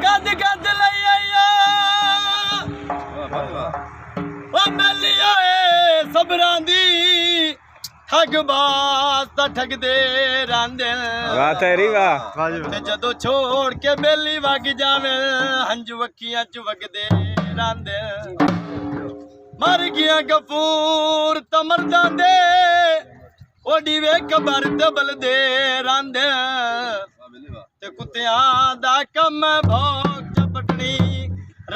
गद गद लइया ओ मेलिया सबरां दी ठगबाज ता ठगदे रहिंदे वाह तेरी वाह ते जदों छोड़ के बेली वग जावे हंजू अखियां च वगदे रहिंदे मर गया गफूर तमरदा दे ओडी वे कबर दबल दे रहिंदे ते कुत्तियां दा कम भोग चपटनी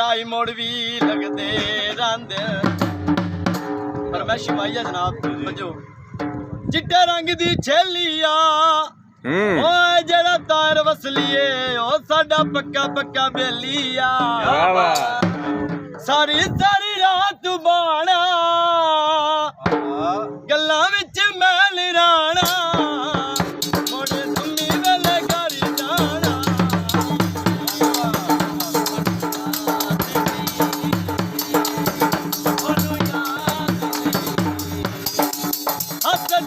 राई मोड़ भी लगदे रहिंदे फरमाइश माइया जनाब समझो चिट्टे रंग दी छेलिया ओए जेड़ा तार वसलिए ओ साडा पक्का पक्का बेलिया सारी सारी रात बाणा गल्लां विच मैल राणा मोड़े सुनी वेले करी जाना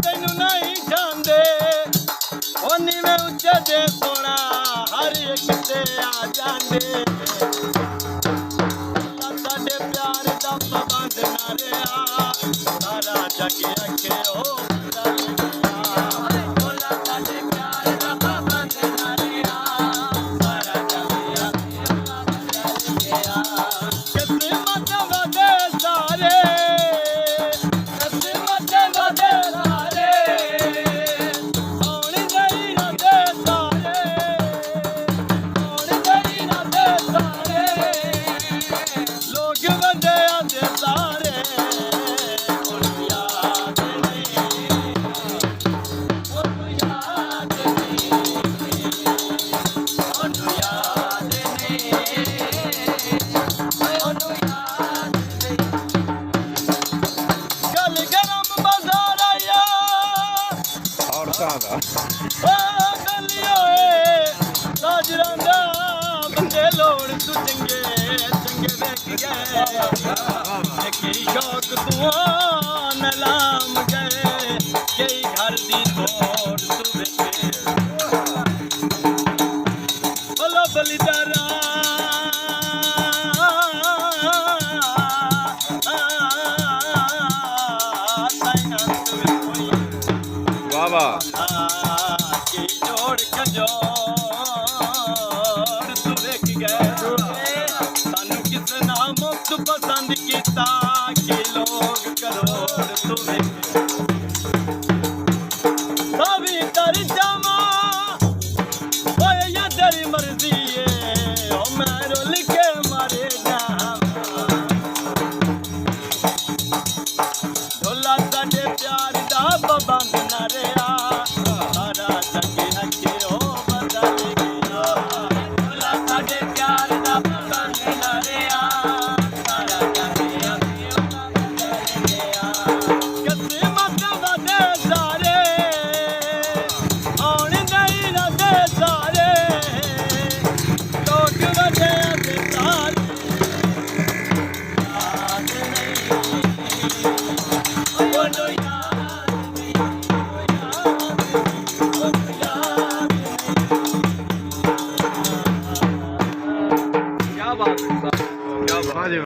तैनू नहीं जांदे ओनी में उच्चे दे सोना हर एक ते आ जांदे साडे प्यार दा पाबंद ना रहा सारा जग अखे ओ बोला साडे प्यार दा पाबंद ना रहा सारा जग अखे किस्मत वदे सारे किस्मत वदे बंदे लोड़ तू चंगे चंगे देख गए शौक तू नलाम गए कई घर दी तोड़ तू बेचे बोलो बलिदारा बाबा की जोड़ खजो